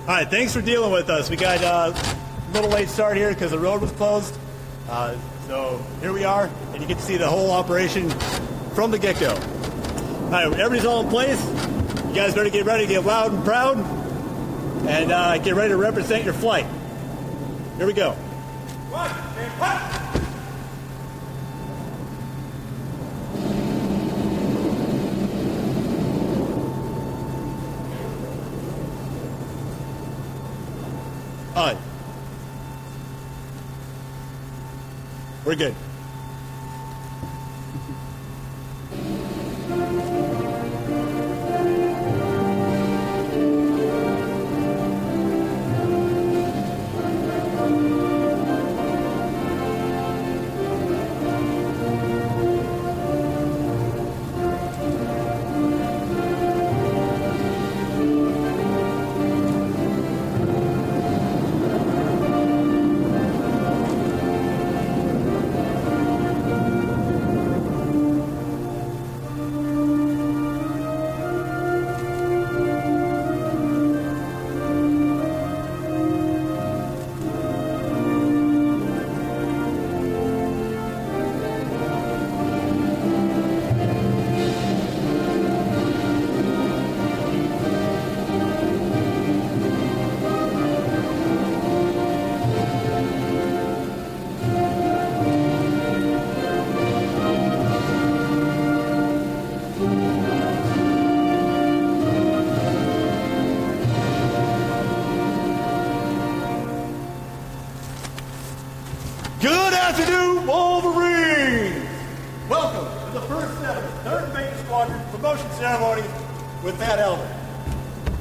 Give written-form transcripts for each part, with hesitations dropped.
All right, thanks for dealing with us. We got a little late start here because the road was closed. So here we are, and you get to see the whole operation from the get-go. All right, everybody's all in place. You guys better get ready to get loud and proud and get ready to represent your flight. Here we go. One, and hut! All right. We're good. Good afternoon, Wolverines! Welcome to the first ever 3rd Maintenance Squadron promotion ceremony with Matt Elder.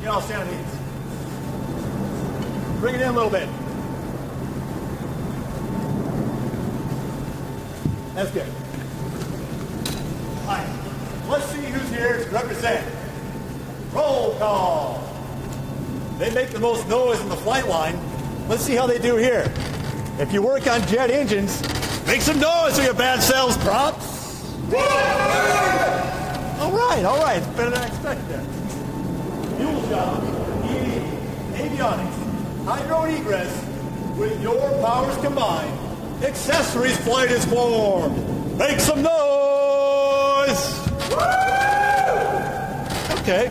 You all stand on these. Bring it in a little bit. That's good. All right, let's see who's here to represent. Roll call. They make the most noise in the flight line. Let's see how they do here. If you work on jet engines, make some noise for your bad sales props. All right. It's better than I expected. Fuel shop, ED, avionics, hydro and egress, with your powers combined, accessories flight is formed. Make some noise. Okay.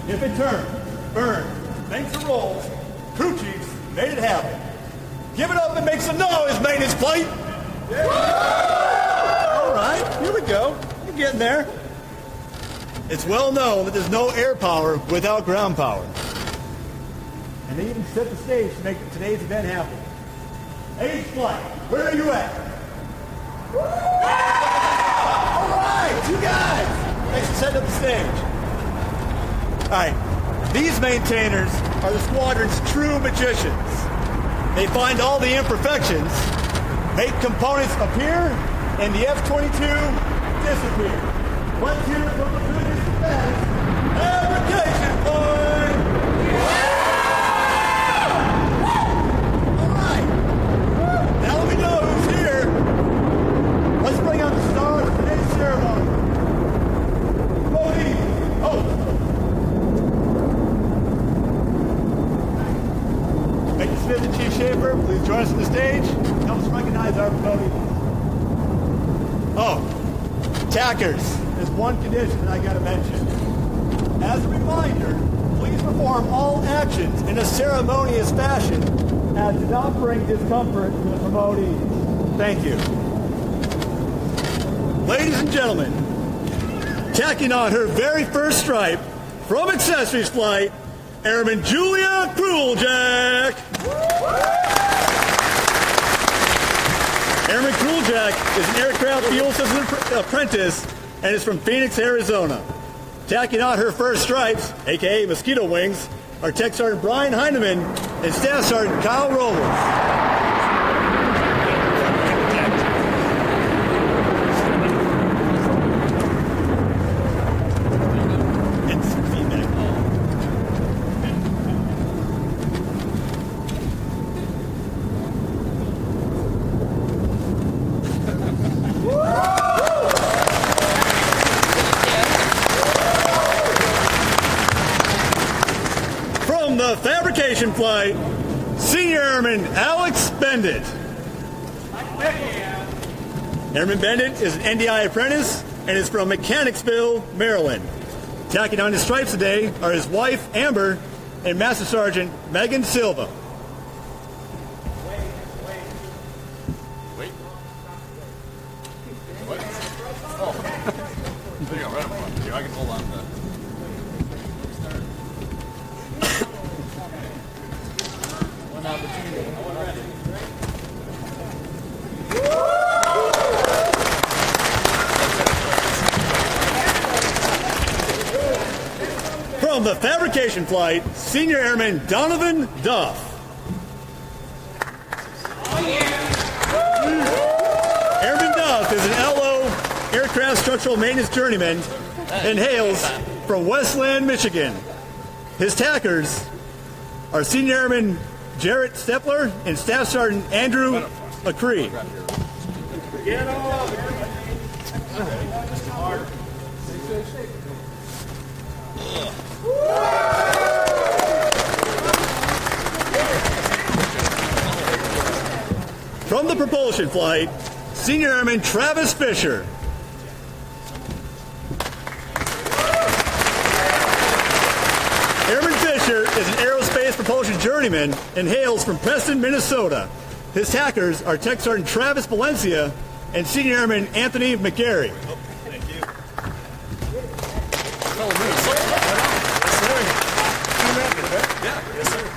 If it turns, burns, makes the rolls, crew chiefs made it happen. Give it up and make some noise, maintenance flight. All right, here we go. You're getting there. It's well known that there's no air power without ground power. And they even set the stage to make today's event happen. H flight, where are you at? All right, you guys. Thanks for setting up the stage. All right, these maintainers are the squadron's true magicians. They find all the imperfections, make components appear, and the F-22 disappear. Let's hear it from the goodness and best. Fabrication point! All right. Now that we know who's here, let's bring out the star of today's ceremony. Cody, Major Smith and Chief Schaefer, please join us on the stage. Help us recognize our promotees. Oh, tackers, there's one condition that I got to mention. As a reminder, please perform all actions in a ceremonious fashion as to not bring discomfort to the promotees. Thank you. Ladies and gentlemen, tacking on her very first stripe from Accessories Flight, Airman Julia Crueljack. Airman Crueljack is an aircraft fuel system apprentice and is from Phoenix, Arizona. Tacking on her first stripes, a.k.a. mosquito wings, are Tech Sergeant Brian Heineman and Staff Sergeant Kyle Robles. From the fabrication flight, Senior Airman Alex Bendit. Airman Bendit is an NDI apprentice and is from Mechanicsville, Maryland. Tacking on his stripes today are his wife, Amber, and Master Sergeant Megan Silva. Wait. What? Oh. There you go, right up front. Here, I can hold on to that. One opportunity. From the fabrication flight, Senior Airman Donovan Duff. Airman Duff is an LO aircraft structural maintenance journeyman and hails from Westland, Michigan. His tackers are Senior Airman Jarrett Stepler and Staff Sergeant Andrew McCree. Get off! From the propulsion flight, Senior Airman Travis Fisher. Airman Fisher is an aerospace propulsion journeyman and hails from Preston, Minnesota. His tackers are Tech Sergeant Travis Valencia and Senior Airman Anthony McGarry. Thank you.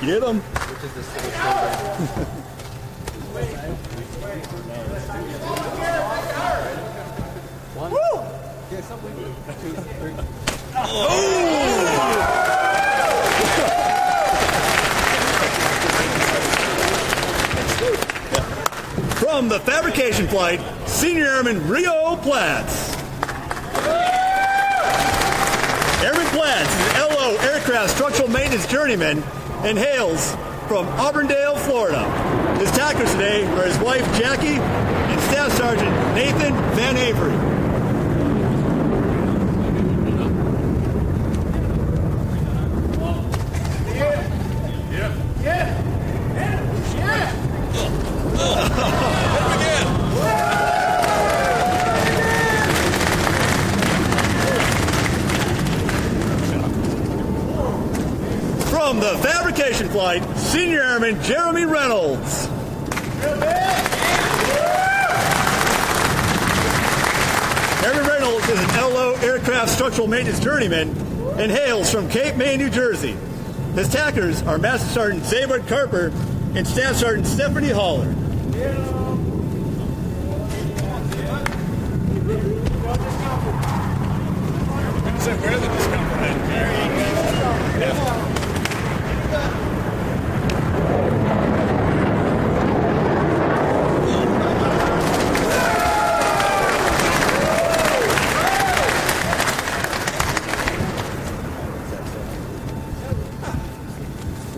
You get them? From the fabrication flight, Senior Airman Rio Platts. Airman Platts is an LO aircraft structural maintenance journeyman and hails from Auburndale, Florida. His tackers today are his wife Jackie and Staff Sergeant Nathan Van Avery. From the fabrication flight, Senior Airman Jeremy Reynolds. Airman Reynolds is an LO aircraft structural maintenance journeyman and hails from Cape May, New Jersey. His tackers are Master Sergeant Zaybert Carper and Staff Sergeant Stephanie Haller. Where did the discount come in?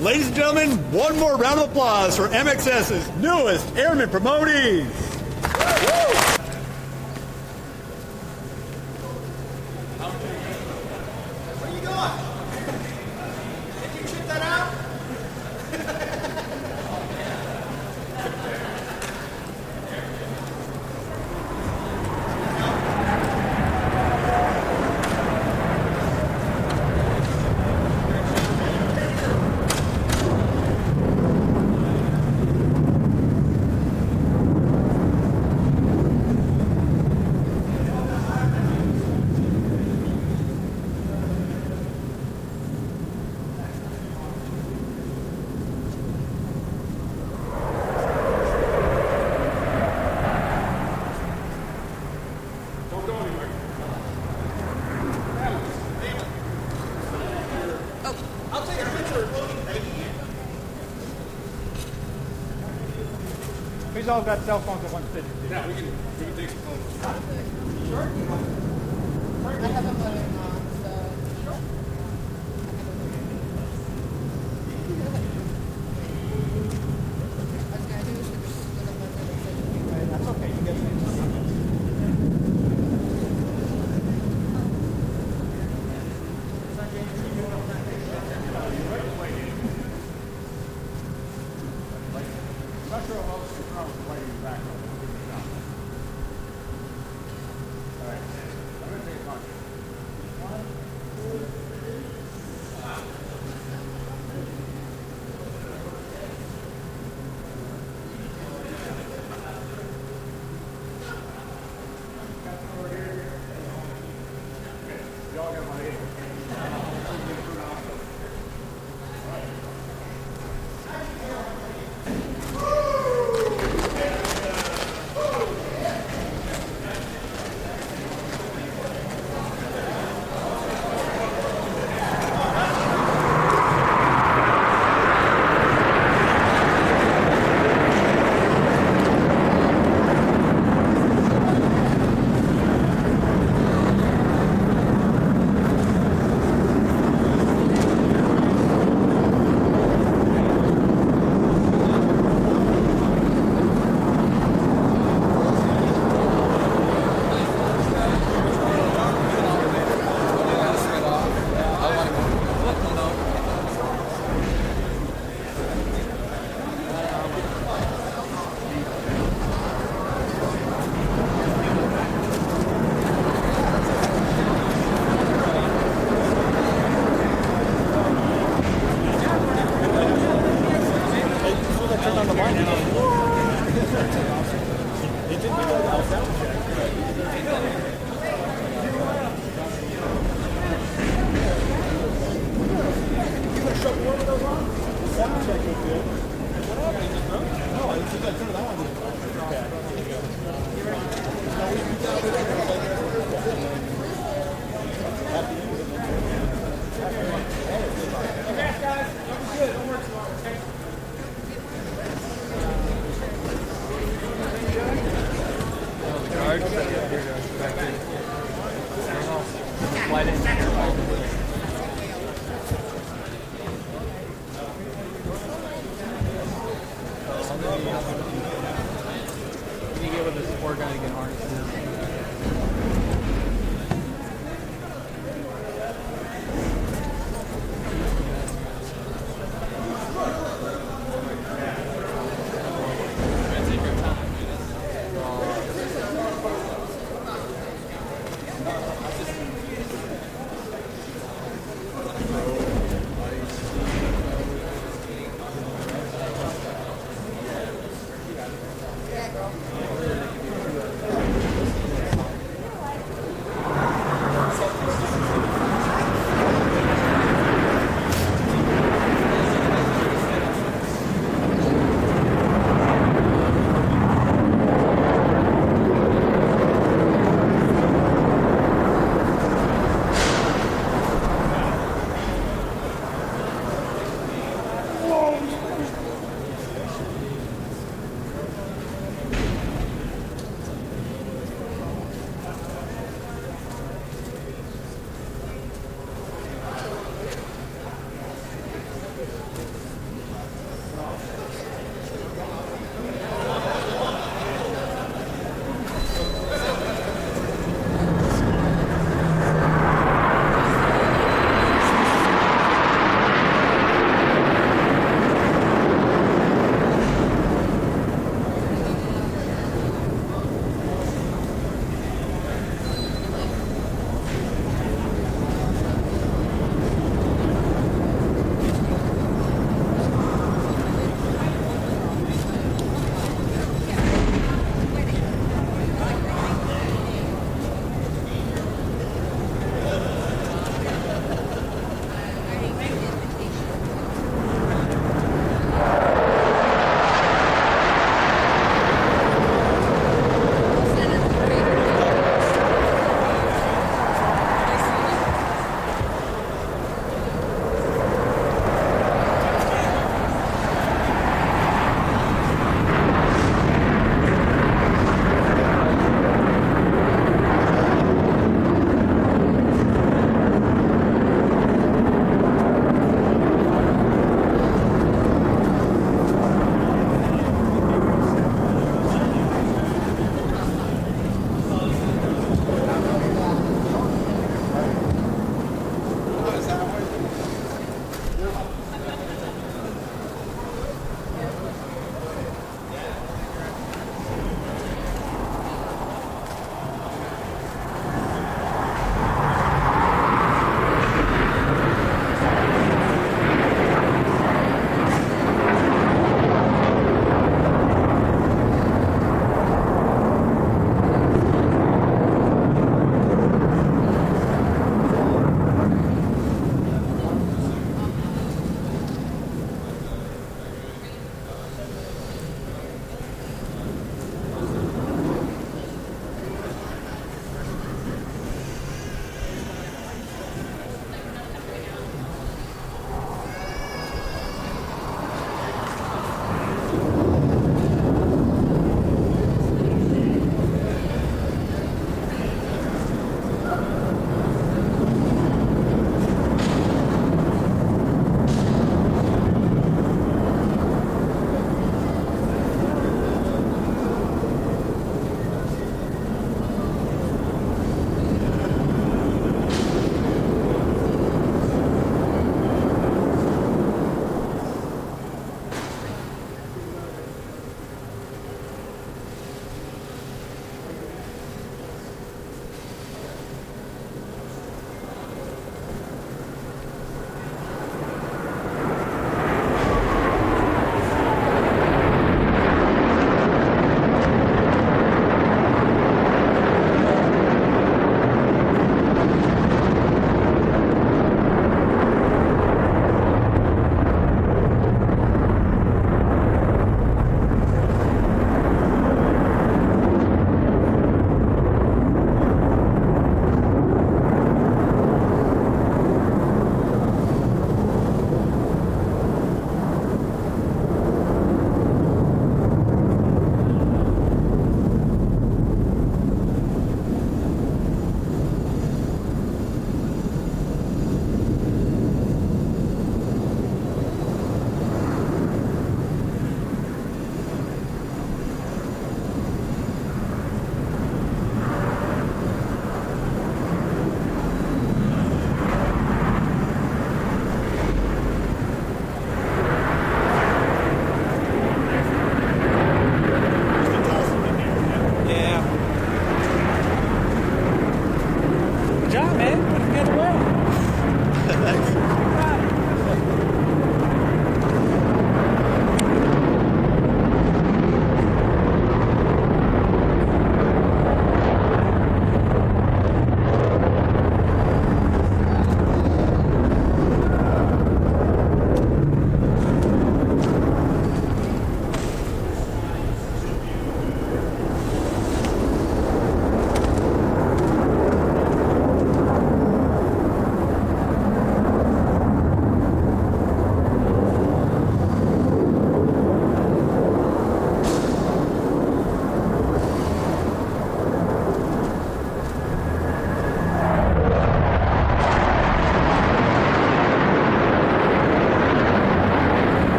Ladies and gentlemen, one more round of applause for MXS's newest airman promotees. Where are you going? Did you check that out? I'll take a picture of loading, baby. Please all got cell phones at one stitch. Yeah, we can take some photos. I have a mother-in-law, so. I was gonna do is just look up my little That's okay. You get it.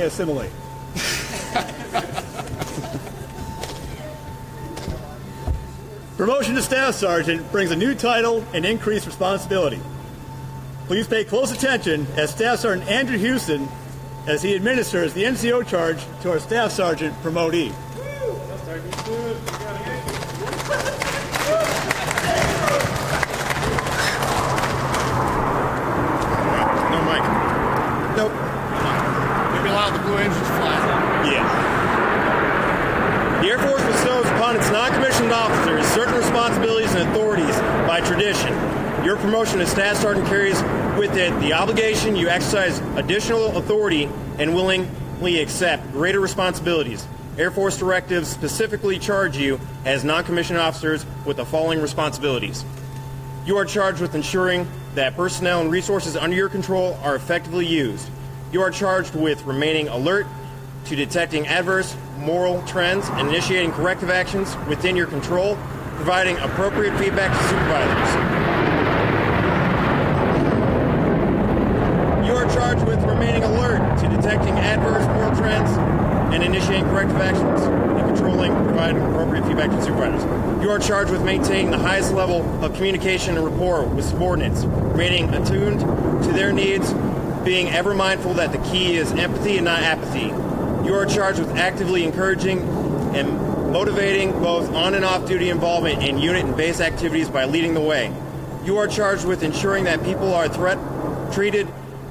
say assimilate. Promotion to Staff Sergeant brings a new title and increased responsibility. Please pay close attention as Staff Sergeant Andrew Houston as he administers the NCO charge to our Staff Sergeant promotee. No mic. Nope. Maybe allow the blue engines fly. Yeah. The Air Force bestows upon its non-commissioned officers certain responsibilities and authorities by tradition. Your promotion to Staff Sergeant carries with it the obligation you exercise additional authority and willingly accept greater responsibilities. Air Force directives specifically charge you as non-commissioned officers with the following responsibilities. You are charged with ensuring that personnel and resources under your control are effectively used. You are charged with remaining alert to detecting adverse moral trends and initiating corrective actions within your control, providing appropriate feedback to supervisors. You are charged with remaining alert to detecting adverse moral trends and initiating corrective actions and controlling, providing appropriate feedback to supervisors. You are charged with maintaining the highest level of communication and rapport with subordinates, remaining attuned to their needs, being ever mindful that the key is empathy and not apathy. You are charged with actively encouraging and motivating both on and off duty involvement in unit and base activities by leading the way. You are charged with ensuring that people are treated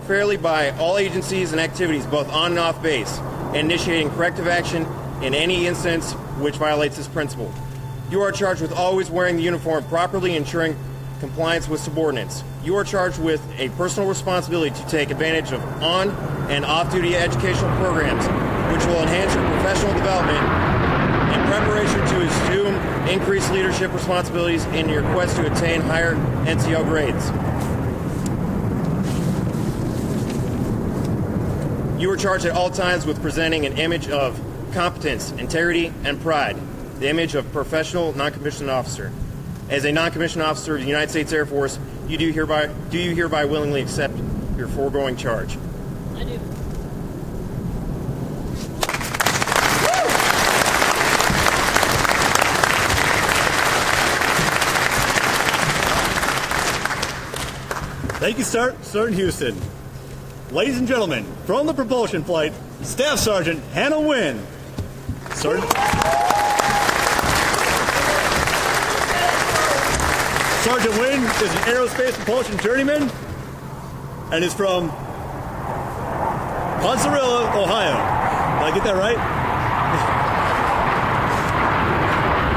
fairly by all agencies and activities both on and off base, and initiating corrective action in any instance which violates this principle. You are charged with always wearing the uniform properly, ensuring compliance with subordinates. You are charged with a personal responsibility to take advantage of on- and off-duty educational programs which will enhance your professional development in preparation to assume increased leadership responsibilities in your quest to attain higher NCO grades. You are charged at all times with presenting an image of competence, integrity, and pride, the image of professional non-commissioned officer. As a non-commissioned officer of the United States Air Force, do you hereby willingly accept your foregoing charge? I do. Thank you, Sergeant Houston. Ladies and gentlemen, from the propulsion flight, Staff Sergeant Hannah Wynn. Sergeant Wynn is an aerospace propulsion journeyman and is from Poncerillo, Ohio. Did I get that right?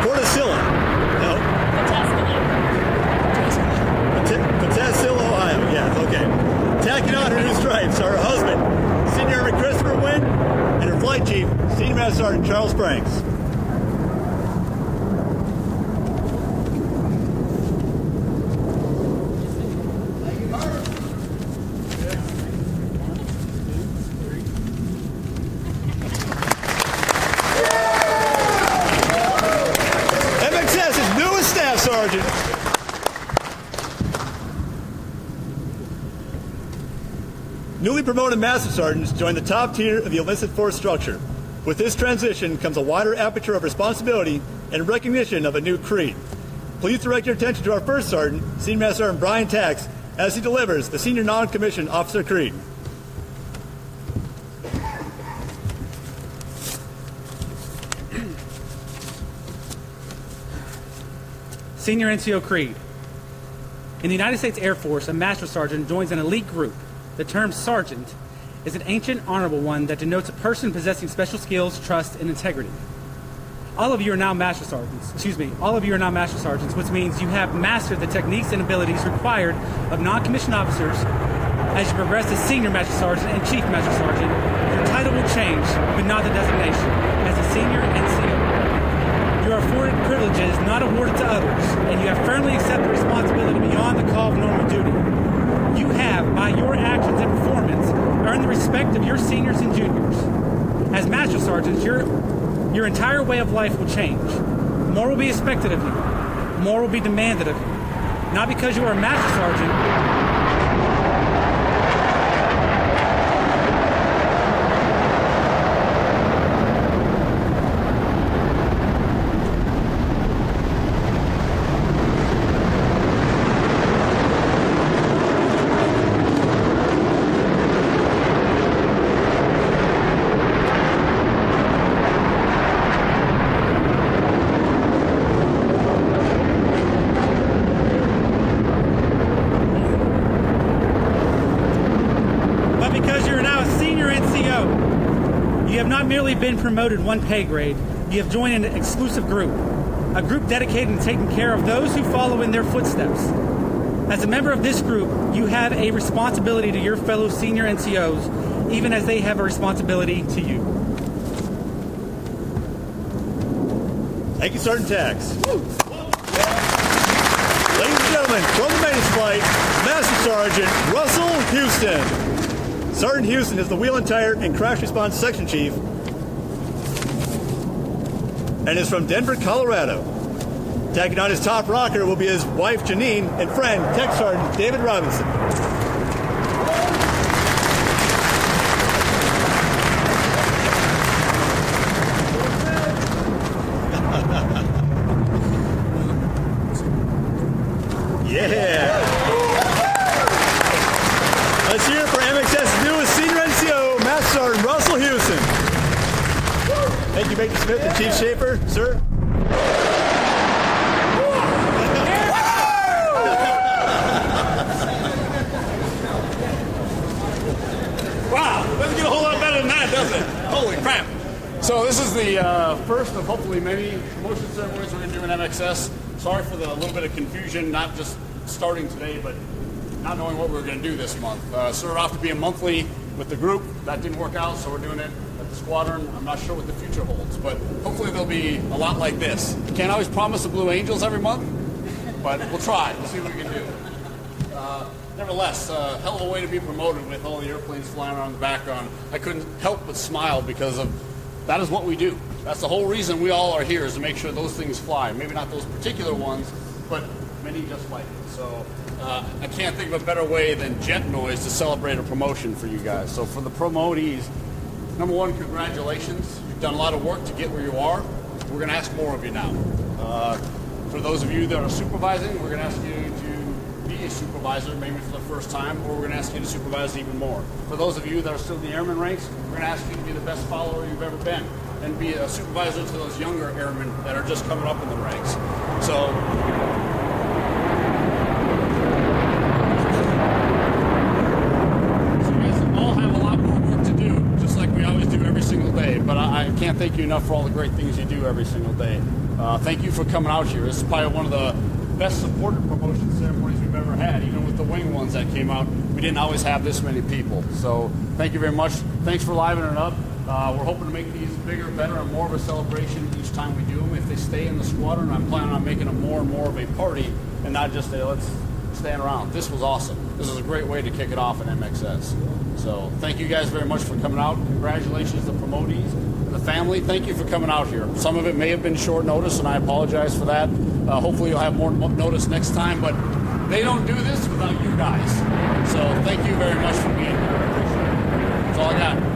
Portacilla. No. Poncerillo, Ohio. Yeah, okay. Tacking on her new stripes are her husband, Senior Airman Christopher Wynn, and her flight chief, Senior Master Sergeant Charles Franks. MXS's newest Staff Sergeant. Newly promoted Master Sergeants join the top tier of the enlisted force structure. With this transition comes a wider aperture of responsibility and recognition of a new creed. Please direct your attention to our first Sergeant, Senior Master Sergeant Brian Tax, as he delivers the Senior Non-Commissioned Officer Creed. Senior NCO Creed. In the United States Air Force, a Master Sergeant joins an elite group. The term sergeant is an ancient, honorable one that denotes a person possessing special skills, trust, and integrity. All of you are now Master Sergeants. All of you are now Master Sergeants, which means you have mastered the techniques and abilities required of non-commissioned officers. As you progress to Senior Master Sergeant and Chief Master Sergeant, your title will change, but not the designation, as a Senior NCO. You are afforded privileges not awarded to others, and you have firmly accepted responsibility beyond the call of normal duty. You have, by your actions and performance, earned the respect of your seniors and juniors. As Master Sergeants, your entire way of life will change. More will be expected of you. More will be demanded of you. Not because you are a Master Sergeant, You have not merely been promoted one pay grade, you have joined an exclusive group, a group dedicated to taking care of those who follow in their footsteps. As a member of this group, you have a responsibility to your fellow senior NCOs, even as they have a responsibility to you. Thank you, Sergeant Tax. Ladies and gentlemen, from the maintenance flight, Master Sergeant Russell Houston. Sergeant Houston is the Wheel and Tire and Crash Response Section Chief and is from Denver, Colorado. Tacking on his top rocker will be his wife, Janine, and friend, Tech Sergeant David Robinson. Yeah! Let's hear it for MXS's newest senior NCO, Master Sergeant Russell Houston. Thank you, Major Smith and Chief Schaefer, sir. Wow, doesn't get a whole lot better than that, does it? Holy crap. So this is the first of hopefully many promotion ceremonies we're going to do in MXS. Sorry for the little bit of confusion, not just starting today, but not knowing what we were going to do this month. Started off to be a monthly with the group. That didn't work out, so we're doing it at the squadron. I'm not sure what the future holds, but hopefully there'll be a lot like this. Can't always promise the Blue Angels every month, but we'll try. We'll see what we can do. Nevertheless, hell of a way to be promoted with all the airplanes flying around the background. I couldn't help but smile because of that is what we do. That's the whole reason we all are here, is to make sure those things fly. Maybe not those particular ones, but many just like it. So I can't think of a better way than jet noise to celebrate a promotion for you guys. So for the promotees, number one, congratulations. You've done a lot of work to get where you are. We're going to ask more of you now. For those of you that are supervising, we're going to ask you to be a supervisor, maybe for the first time, or we're going to ask you to supervise even more. For those of you that are still in the airman ranks, we're going to ask you to be the best follower you've ever been and be a supervisor to those younger airmen that are just coming up in the ranks. So you guys all have a lot more work to do, just like we always do every single day, but I can't thank you enough for all the great things you do every single day. Thank you for coming out here. This is probably one of the best supported promotion ceremonies we've ever had. Even with the wing ones that came out, we didn't always have this many people. So thank you very much. Thanks for livening it up. We're hoping to make these bigger, better, and more of a celebration each time we do them. If they stay in the squadron, I'm planning on making them more and more of a party and not just a let's stand around. This was awesome. This is a great way to kick it off in MXS. So thank you guys very much for coming out. Congratulations to the promotees and the family. Thank you for coming out here. Some of it may have been short notice, and I apologize for that. Hopefully you'll have more notice next time, but they don't do this without you guys. So thank you very much for being here. That's all I got.